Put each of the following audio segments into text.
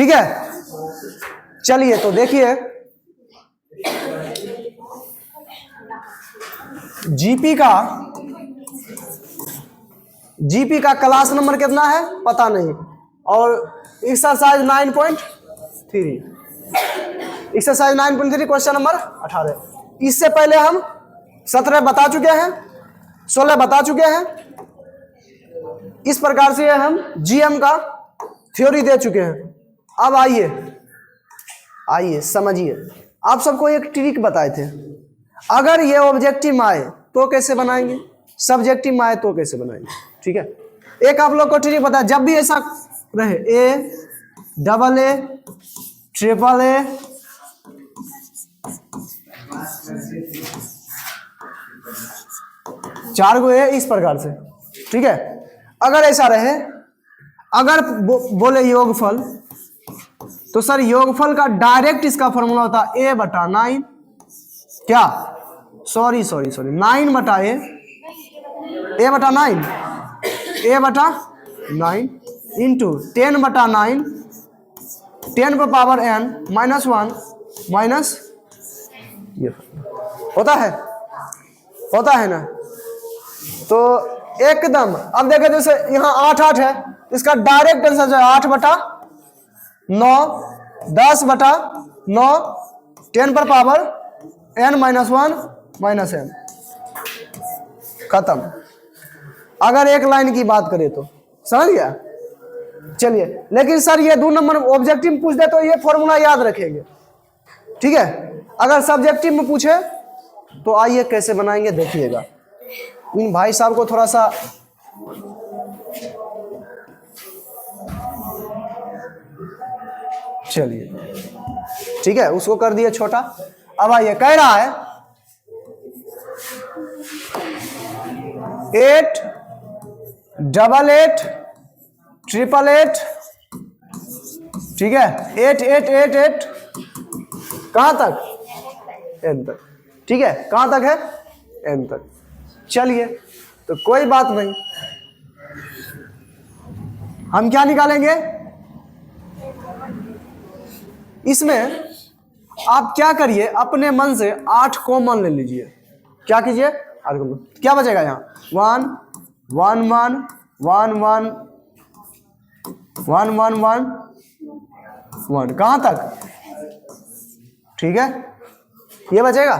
ठीक है, चलिए तो देखिए जीपी का क्लास नंबर कितना है पता नहीं, और एक्सरसाइज 9.3 क्वेश्चन नंबर 18। इससे पहले हम 17 बता चुके हैं, 16 बता चुके हैं। इस प्रकार से हम जीएम का थ्योरी दे चुके हैं। अब आइए समझिए, आप सबको एक ट्रिक बताए थे, अगर ये ऑब्जेक्टिव आए तो कैसे बनाएंगे, सब्जेक्टिव आए तो कैसे बनाएंगे। ठीक है, एक आप लोग को ट्रिक बताया, जब भी ऐसा रहे A double A triple A चार गो ए, इस प्रकार से। ठीक है, अगर ऐसा रहे, अगर बोले योगफल, तो सर योगफल का डायरेक्ट इसका फॉर्मूला होता है ए बटा 9, क्या सॉरी 9 बटा ए बटा 9 इंटू 10 बटा 9, 10 पर पावर n -1 माइनस, ये होता है ना। तो एकदम अब देखो, जैसे यहाँ 8 है, इसका डायरेक्ट आंसर जो है 8 बटा 9, 10 बटा 9, 10 पर पावर n -1 माइनस n, खत्म। अगर एक लाइन की बात करें तो समझ गया। चलिए, लेकिन सर ये 2 नंबर ऑब्जेक्टिव में पूछ दे तो ये फॉर्मूला याद रखेंगे। ठीक है, अगर सब्जेक्टिव में पूछे तो आइए कैसे बनाएंगे देखिएगा। इन भाई साहब को थोड़ा सा चलिए, ठीक है, उसको कर दिए छोटा। अब आइए, कह रहा है 8 डबल 8 ट्रिपल 8, ठीक है, 8 8 8 8 कहां तक, n तक। ठीक है, कहां तक है, n तक। चलिए, तो कोई बात नहीं, हम क्या निकालेंगे इसमें। आप क्या करिए, अपने मन से 8 कॉमन ले लीजिए। क्या कीजिए, 8 कॉमन, क्या बचेगा यहाँ 1 1 1 1 1 1 1 1 1, कहां तक, ठीक है, ये बचेगा।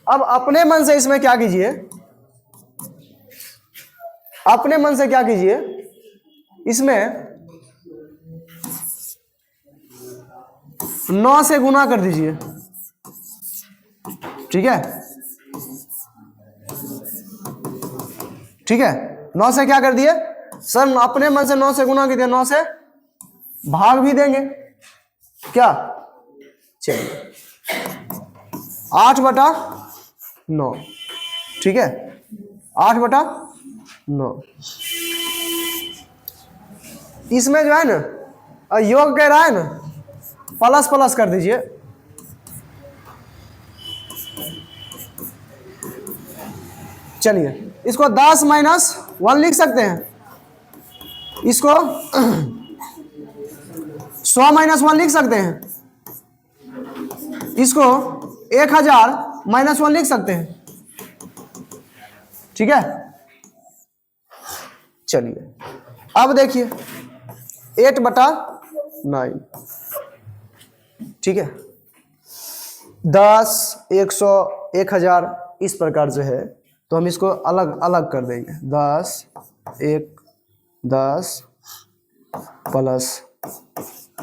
अब अपने मन से इसमें क्या कीजिए, अपने मन से क्या कीजिए, इसमें 9 से गुना कर दीजिए। ठीक है, ठीक है, 9 से क्या कर दिए सर, अपने मन से 9 से गुना कर दिया, 9 से भाग भी देंगे क्या। चलिए, 8 बटा 9, ठीक है, 8 बटा 9। इसमें जो है ना योग कह रहा है ना, प्लस प्लस कर दीजिए। चलिए, इसको 10 - 1 लिख सकते हैं, इसको 100 - 1 लिख सकते हैं, इसको 1000 - 1 लिख सकते हैं। ठीक है, चलिए, अब देखिए 8 बटा 9, ठीक है, 10 100 1000 इस प्रकार जो है, तो हम इसको अलग अलग कर देंगे। 10 1 10 प्लस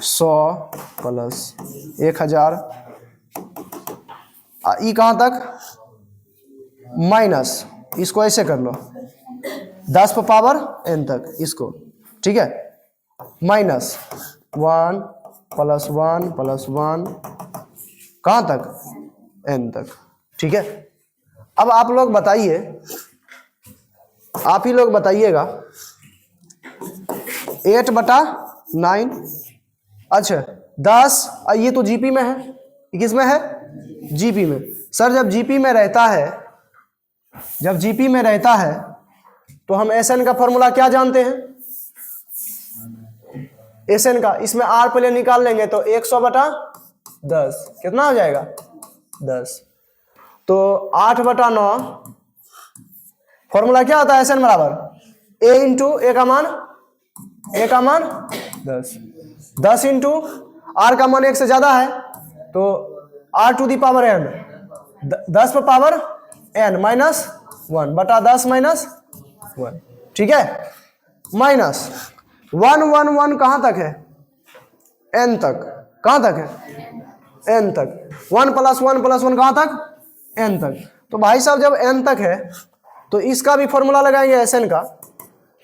100 प्लस 1000, ई कहाँ तक माइनस, इसको ऐसे कर लो 10 पर पावर n तक इसको। ठीक है, माइनस 1 प्लस 1 प्लस 1 कहाँ तक, n तक। ठीक है, अब आप लोग बताइए, आप ही लोग बताइएगा 8 बटा 9, अच्छा 10, ये तो जीपी में है, किस में है, जीपी में। सर जब जीपी में रहता है, जब जीपी में रहता है तो हम एसएन का फॉर्मूला क्या जानते हैं, एस एन का, इसमें आर पहले निकाल लेंगे तो 100/10 कितना हो जाएगा 10। तो 8/9 फॉर्मूला क्या होता है एस एन बराबर ए इंटू ए का मान 10 इंटू आर का मान 1 से ज्यादा है तो r to the power n 10 पे पावर n -1/10 -1 ठीक है। माइनस 1 1 1 कहां तक है n तक, कहां तक है n तक, 1 + 1 + 1 कहां तक n तक। तो भाई साहब जब n तक है तो इसका भी फॉर्मूला लगाएंगे एस एन का,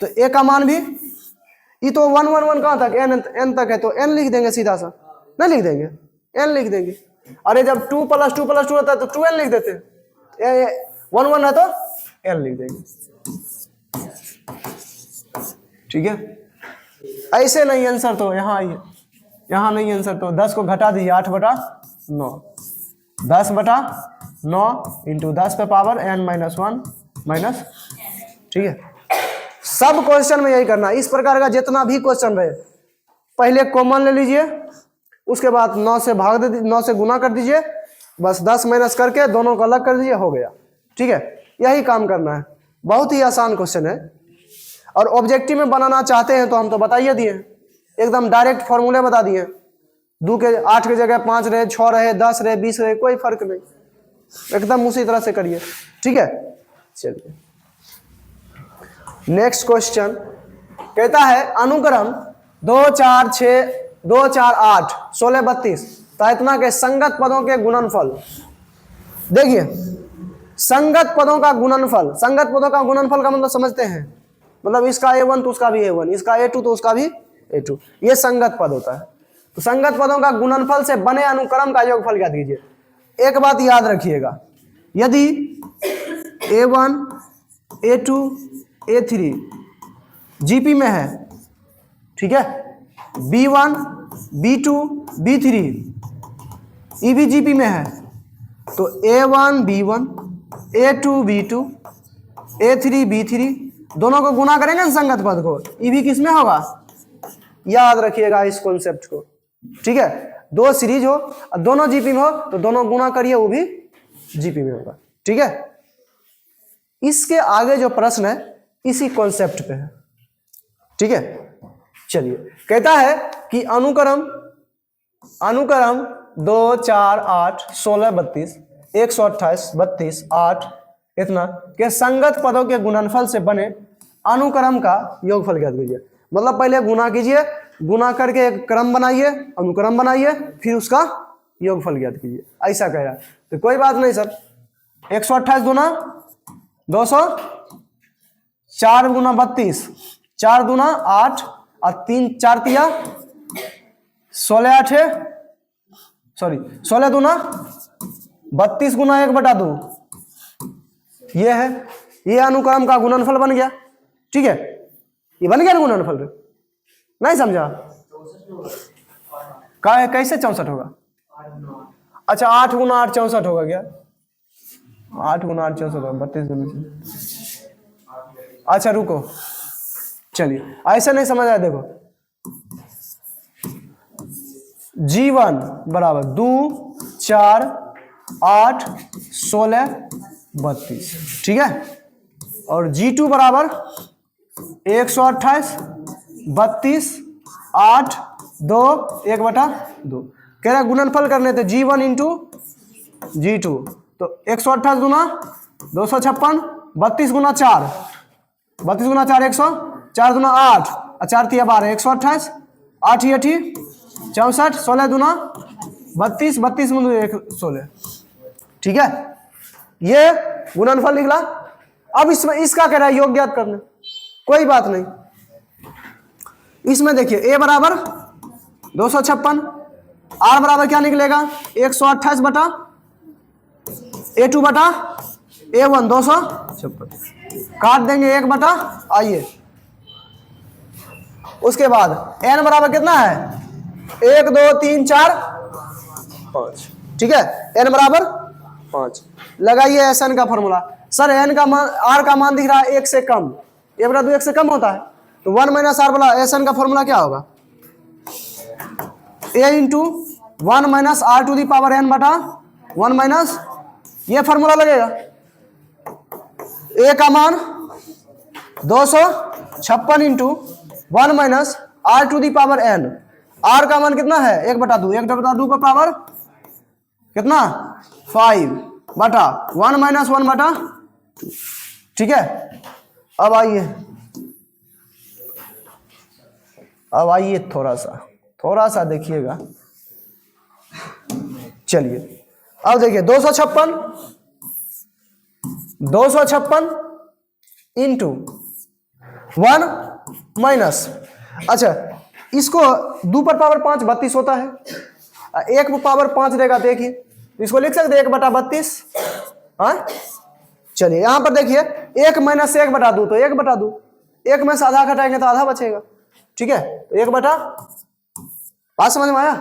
तो a का मान भी, ये तो 1 1 1 कहां तक n तक है तो n लिख देंगे सीधा सा, नहीं लिख देंगे n लिख देंगे। अरे जब 2 + 2 + 2 होता है तो 2n लिख देते, 1 1 है तो n लिख देंगे, ठीक है। ऐसे नहीं आंसर तो यहाँ आइए, यहाँ नहीं आंसर तो 10 को घटा दीजिए 8/9 10/9 इंटू 10 पे पावर n -1 माइनस, ठीक है। सब क्वेश्चन में यही करना, इस प्रकार का जितना भी क्वेश्चन रहे पहले कॉमन ले लीजिए, उसके बाद 9 से भाग दे, 9 से गुना कर दीजिए, बस 10 माइनस करके दोनों को अलग कर दीजिए, हो गया, ठीक है। यही काम करना है, बहुत ही आसान क्वेश्चन है। और ऑब्जेक्टिव में बनाना चाहते हैं तो हम तो बताइए दिए, एकदम डायरेक्ट फॉर्मूले बता दिए, 2 के 8 की जगह 5 रहे, 6 रहे, 10 रहे, 20 रहे, कोई फर्क नहीं, एकदम उसी तरह से करिए, ठीक है। चलिए नेक्स्ट क्वेश्चन कहता है अनुक्रम 2 4 6 2 4 8 16 32 तयतना के संगत पदों के गुणनफल। देखिए संगत पदों का गुणनफल, संगत पदों का गुणनफल का मतलब समझते हैं, मतलब इसका a1 तो उसका भी a1, इसका a2 तो उसका भी a2, ये संगत पद होता है। तो संगत पदों का गुणनफल से बने अनुक्रम का योगफल ज्ञात कीजिए। एक बात याद रखिएगा, यदि a1 a2 a3 जीपी में है, ठीक है, b1 b2 b3 ये भी जीपी में है, तो a1 b1 a2 b2 a3 b3 दोनों को गुना करेंगे ना संगत पद को, ये भी किस में होगा, याद रखिएगा इस कॉन्सेप्ट को, ठीक है। 2 सीरीज हो और दोनों जीपी में हो तो दोनों गुना करिए, वो भी जीपी में होगा, ठीक है। इसके आगे जो प्रश्न है इसी कॉन्सेप्ट पे है, ठीक है। चलिए कहता है कि अनुक्रम 2 4 8 16 32 128 32 8 इतना के संगत पदों के गुणनफल से बने अनुक्रम का योगफल ज्ञात कीजिए। मतलब पहले गुना कीजिए, गुना करके एक क्रम बनाइए, अनुक्रम बनाइए, फिर उसका योगफल ज्ञात कीजिए, ऐसा कह रहा है। तो कोई बात नहीं सर, 128 दूना 200, 4 गुना 32, 4 दूना 8 और 3 4 तिया 16 दूना 32 गुना 1/2, ये है, ये अनुक्रम का गुणनफल बन गया, ठीक है। ये बन गया ना गुणनफल, नहीं समझा, कैसे 64 होगा, अच्छा 8 गुना 8 64 होगा क्या, 8 गुना 8 64 होगा, 32 गुना, अच्छा रुको, चलिए ऐसे नहीं समझ आया, देखो G1 बराबर 2 4 8 16 32, ठीक है। और G2 बराबर 128 32 8 2 1/2 कह रहा गुणनफल करने थे G1 इंटू G2, तो 128 गुना 256, 32 गुना 4 100, 4 दुना 8 और 4 तिया 12 128, 8 ही 64, 16 दुना 32, 32 में 16, ठीक है। ये गुणनफल निकला। अब इसमें इसका कह रहा है योग ज्ञात करने, कोई बात नहीं। इसमें देखिए a बराबर 256, r बराबर क्या निकलेगा 128 बटा a2 बटा a1 256, काट देंगे 1 बटा, आइए उसके बाद n बराबर कितना है 1 2 3 4 5, ठीक है, n बराबर 5। लगाइए एस एन का फॉर्मूला। सर एन का मान, आर का मान दिख रहा है 1 से कम, a बराबर 1 से कम होता है, तो 1 - r वाला एस एन का फॉर्मूला क्या होगा a into 1 minus are to the power n बटा 1 माइनस, ये फार्मूला लगेगा। ए का मान 256 into 1 minus are to the power N, R का मान कितना है 1/2, 1/2 का पावर कितना 5 बटा 1 माइनस 1/2, ठीक है। अब आइए थोड़ा सा देखिएगा। चलिए अब देखिए 256 इंटू 1 माइनस, अच्छा इसको 2 पर पावर 5 32 होता है, 1 पर पावर 5 देगा, देखिए इसको लिख सकते 1/32। हाँ चलिए यहां पर देखिए 1 माइनस 1/2 तो 1/2, 1 में से आधा घटाएंगे तो आधा बचेगा, ठीक है। तो 1 बटा, बात समझ में आया।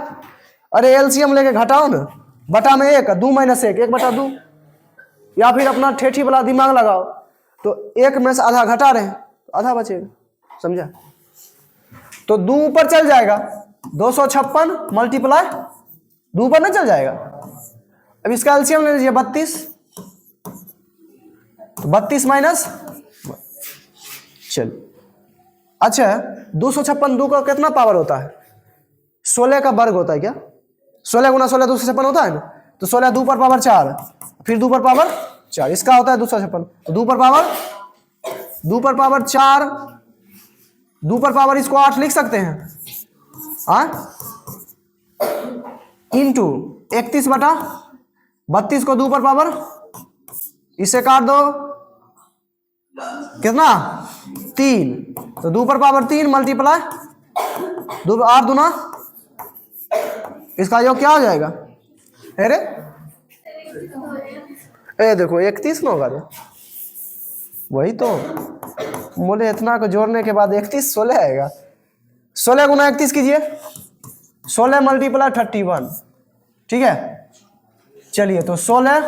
अरे एलसीएम लेके घटाओ ना, बटा में 1, 2 माइनस 1, 1/2, या फिर अपना ठेठी वाला दिमाग लगाओ, तो 1 में से आधा घटा रहे हैं तो आधा बचेगा, समझा। तो 2 ऊपर चल जाएगा, 256 मल्टीप्लाई 2 ऊपर नहीं चल जाएगा। अब इसका एलसीएम ले लीजिए 32, तो 32 माइनस, चलिए अच्छा 256 2 का कितना पावर होता है 16 का वर्ग होता है क्या, 16 गुना 16 256 होता है ना, तो 16 2 पर पावर 4, फिर 2 पर पावर 4, इसका होता है 256, तो 2 पर पावर 4, 2 पर पावर इसको 8 लिख सकते हैं, हाँ इंटू 31/32 को 2 पर पावर, इसे काट दो कितना 3, तो 2 पर पावर 3 मल्टीप्लाई 2 8 दूना, इसका योग क्या हो जाएगा, अरे ए देखो 31 ना होगा, वही तो बोले इतना को जोड़ने के बाद 31 16 आएगा, 16 गुना 31 कीजिए, 16 मल्टीप्लाई 31, ठीक है। चलिए तो 16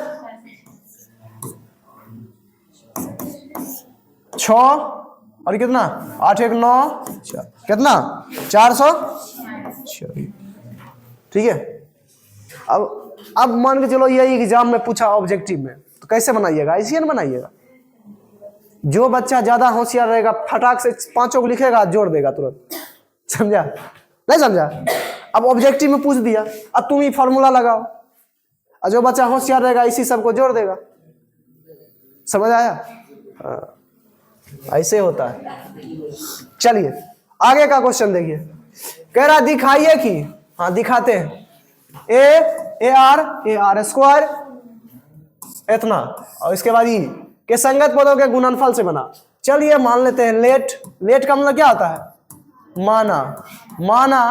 6 और कितना 8 1 9 कितना 400, ठीक है। अब मान के चलो ये एग्जाम में पूछा ऑब्जेक्टिव में, तो कैसे बनाइएगा, ऐसे ना बनाइएगा। जो बच्चा ज्यादा होशियार रहेगा फटाक से 5 को लिखेगा जोड़ देगा तुरंत, समझा नहीं समझा। अब ऑब्जेक्टिव में पूछ दिया, अब तुम ही फॉर्मूला लगाओ, और जो बच्चा होशियार रहेगा इसी सबको जोड़ देगा, समझ आया। हाँ ऐसे होता है। चलिए आगे का क्वेश्चन देखिए, कह रहा दिखाइए कि, हाँ दिखाते हैं, ए आर स्क्वायर इतना और इसके बाद ई के संगत पदों के गुणनफल से बना। चलिए मान लेते हैं लेट का मतलब क्या होता है माना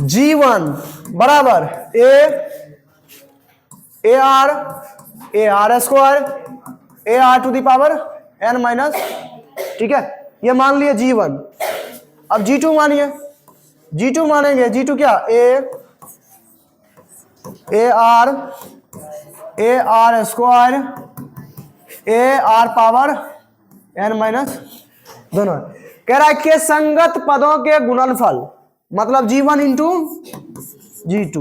G1 बराबर A R square A R to the power n minus, ठीक है, ये मान लिए G1। अब G2 मानिए, G2 मानेंगे, G2 क्या ए R square A R power n minus दोनों। कह रहा है कि संगत पदों के गुणनफल, मतलब G1 इंटू G2,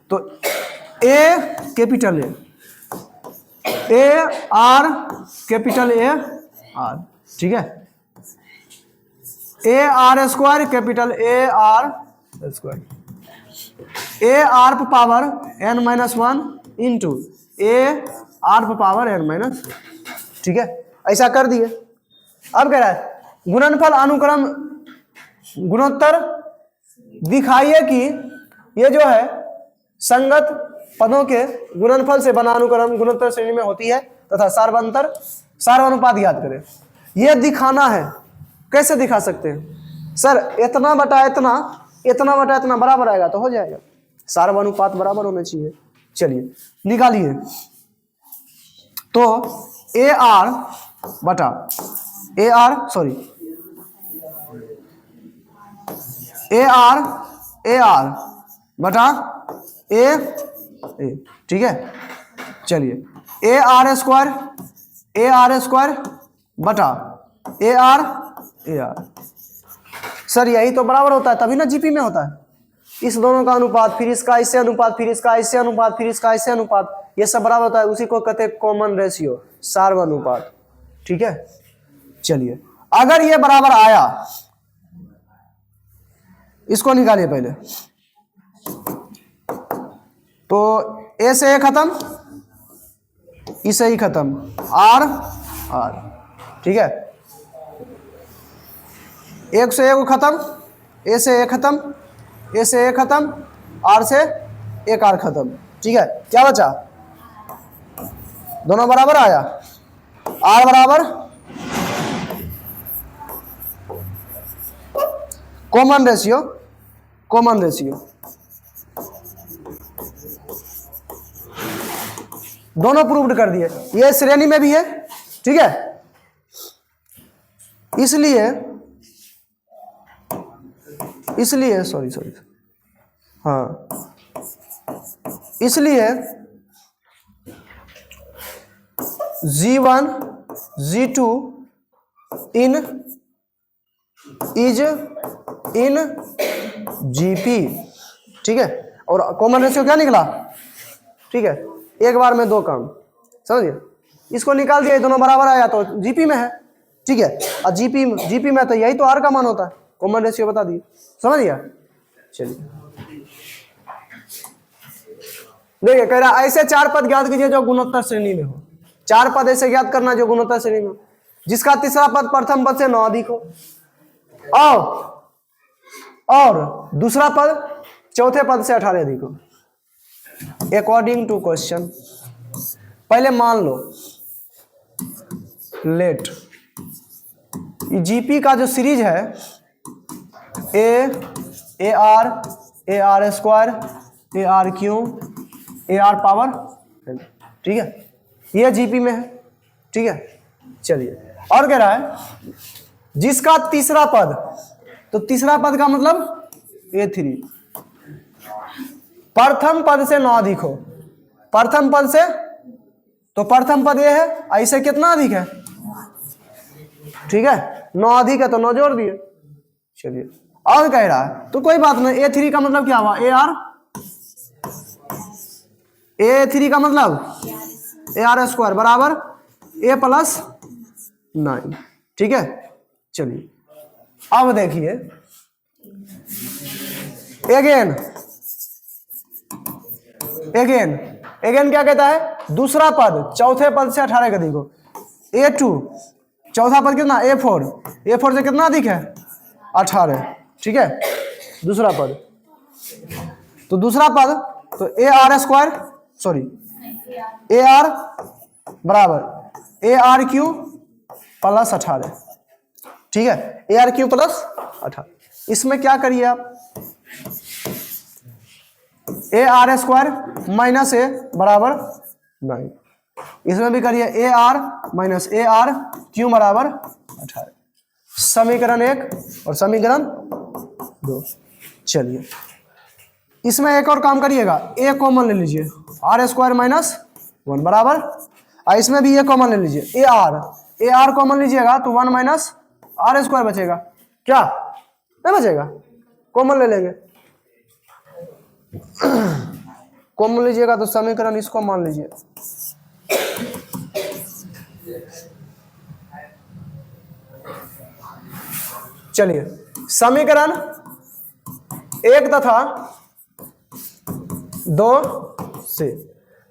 तो A capital A R capital A R, ठीक है, A R square capital A R square, A R power n minus 1 into A R power n minus, ठीक है, ऐसा कर दिए। अब कह रहा है गुणनफल अनुक्रम गुणोत्तर दिखाइए कि ये जो है संगत पदों के गुणनफल से बना अनुक्रम गुणोत्तर श्रेणी में होती है तथा सार्वनुपात ज्ञात करें। यह दिखाना है, कैसे दिखा सकते हैं सर, इतना बटा इतना बराबर आएगा तो हो जाएगा, सार्वनुपात बराबर होना चाहिए। चलिए निकालिए, तो ए आर बटा ए आर बटा ए, ठीक है। चलिए ए आर स्क्वायर बटा ए आर, सर यही तो बराबर होता है, तभी ना जीपी में होता है। इस दोनों का अनुपात, फिर इसका इससे अनुपात, फिर इसका इससे अनुपात, फिर इसका इससे अनुपात, ये सब बराबर होता है, उसी को कहते हैं कॉमन रेशियो, सार्वनुपात। ठीक है, चलिए अगर ये बराबर आया, इसको निकालिए पहले, तो ए से ए खत्म, इसे ही खत्म, आर आर। ठीक है, एक से एक खत्म, ए से ए खत्म, ए से ए खत्म, आर से एक आर खत्म। ठीक है, क्या बचा, दोनों बराबर आया, आर बराबर कॉमन रेशियो, कॉमन रेशियो, दोनों प्रूव्ड कर दिए, ये श्रेणी में भी है। ठीक है, इसलिए सॉरी हाँ, इसलिए G1 G2 in is in GP। ठीक है, और कॉमन रेशियो क्या निकला, ठीक है, एक बार में दो काम, समझिए, इसको निकाल दिया, दोनों बराबर आया तो जीपी में है। ठीक है, और जीपी में तो यही तो आर का मान होता है, कॉमन रेशियो बता दिए, समझ गया। चलिए देखिए, कह रहा ऐसे चार पद ज्ञात कीजिए जो गुणोत्तर श्रेणी में हो। चार पद ऐसे ज्ञात करना जो गुणोत्तर श्रेणी में हो, जिसका तीसरा पद प्रथम पद से 9 अधिक हो, और दूसरा पद चौथे पद से 18 अधिक हो, अकॉर्डिंग टू क्वेश्चन। पहले मान लो, लेट जीपी का जो सीरीज है, A R square, A are Q, A R power, ठीक है, ये जीपी में है। ठीक है, चलिए और कह रहा है जिसका तीसरा पद, तो तीसरा पद का मतलब A3 प्रथम पद से 9 अधिक हो, प्रथम पद से, तो प्रथम पद ये है, ऐसे कितना अधिक है, ठीक है, 9 अधिक है तो 9 जोड़ दिए। चलिए और कह रहा है, तो कोई बात नहीं, A3 का मतलब क्या हुआ, A3 का मतलब ए आर स्क्वायर बराबर A प्लस 9। ठीक है, चलिए अब देखिए, अगेन क्या कहता है, दूसरा पद चौथे पद से 18 का अधिक हो, A2 चौथा पद कितना, A4 से कितना अधिक है, 18। ठीक है, दूसरा पद, तो दूसरा पद तो ए R square, sorry A R बराबर ए आर क्यू प्लस 18। ठीक है, ए आर क्यू प्लस 18। इसमें क्या करिए आप, ए आर स्क्वायर माइनस ए बराबर 9, इसमें भी करिए A R minus A R Q बराबर 18। समीकरण 1 और समीकरण 2। चलिए इसमें एक और काम करिएगा, ए कॉमन ले लीजिए, आर स्क्वायर माइनस 1 बराबर, और इसमें भी ए कॉमन ले लीजिए, ए आर कॉमन लीजिएगा तो 1 माइनस आर स्क्वायर बचेगा, क्या नहीं बचेगा, कॉमन ले लेंगे, कॉमन लीजिएगा तो समीकरण इसको मान लीजिए, चलिए समीकरण 1 तथा 2 से,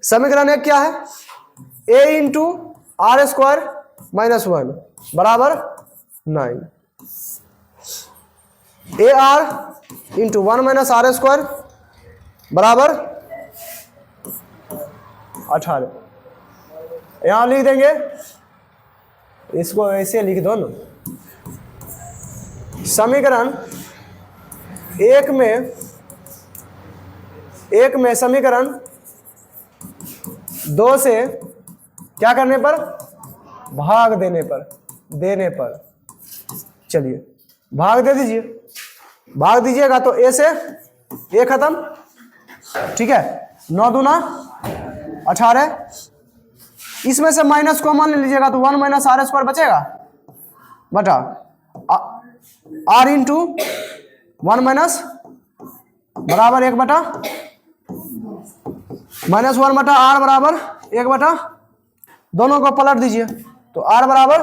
समीकरण 1 क्या है, a into R square minus 1 बराबर 9, A R into 1 minus R square बराबर 18। यहां लिख देंगे, इसको ऐसे लिख दो ना, समीकरण 1 में समीकरण 2 से क्या करने पर, भाग देने पर, चलिए भाग दे दीजिए, भाग दीजिएगा तो ए से ए खत्म। ठीक है, 9 दूना 18, इसमें से माइनस कॉमन ले लीजिएगा तो 1 माइनस आर स्क्वायर बचेगा, बटा आर इंटू 1 माइनस बराबर 1/, माइनस 1 बटा आर बराबर 1/, दोनों को पलट दीजिए तो आर बराबर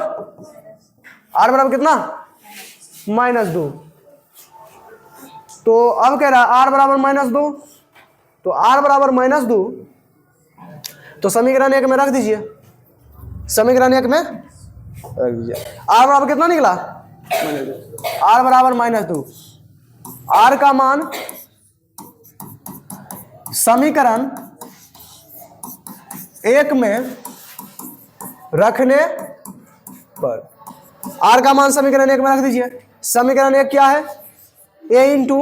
कितना, -2। तो अब कह रहा है आर बराबर -2, तो आर बराबर -2, तो समीकरण 1 में रख दीजिए, समीकरण 1 में रख दीजिए। आर बराबर कितना निकला, आर बराबर -2। आर का मान समीकरण 1 में रखने पर, आर का मान समीकरण 1 में रख दीजिए। समीकरण 1 क्या है, a इंटू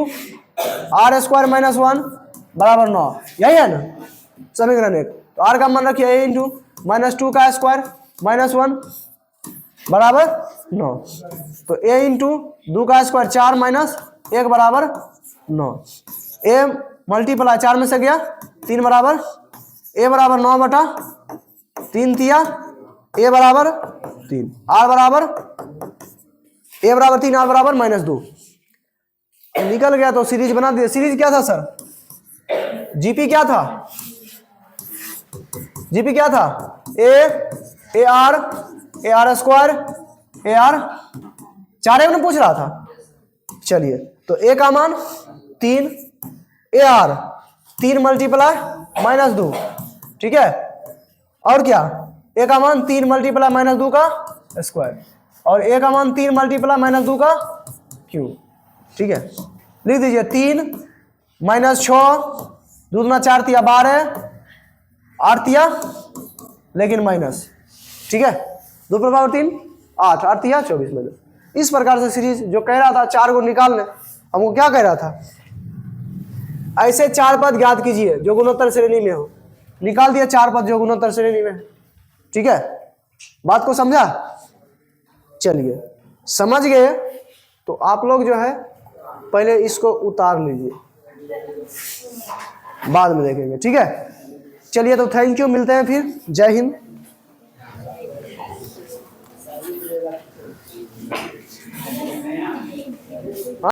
आर स्क्वायर -1 बराबर 9, यही है ना समीकरण 1। तो आर का मान रखिए a इंटू -2 का स्क्वायर -1 बराबर 9, तो a इंटू 2 का स्क्वायर 4 माइनस 1 बराबर 9, a मल्टीप्लाई 4 में से गया 3 बराबर, a बराबर 9 बटा 3 तिया a बराबर 3, r बराबर a बराबर 3, r बराबर -2 निकल गया। तो सीरीज बना दिए। सीरीज क्या था सर, जीपी क्या था, जीपी क्या था, ए आर स्क्वायर ए आर, 4 में पूछ रहा था। चलिए तो ए का मान 3, ए आर 3 मल्टीप्लाई -2, ठीक है, और क्या, ए का मान 3 मल्टीप्लाई -2 का स्क्वायर, और ए का मान 3 मल्टीप्लाई -2 का क्यूब, ठीक है। लिख दीजिए 3 -6 2 दूना 4 तिया 12, 8 तिया लेकिन माइनस, ठीक है, 2 पर 3 8, 8 तिया 24 माइनस। इस प्रकार से सीरीज जो कह रहा था 4 को निकालने, हमको क्या कह रहा था, ऐसे 4 पद ज्ञात कीजिए जो गुणोत्तर श्रेणी में हो। निकाल दिया 4 पद जो गुणोत्तर श्रेणी में है, ठीक है, बात को समझा। चलिए समझ गए तो आप लोग जो है पहले इसको उतार लीजिए, बाद में देखेंगे, ठीक है। चलिए तो थैंक यू, मिलते हैं फिर, जय हिंद।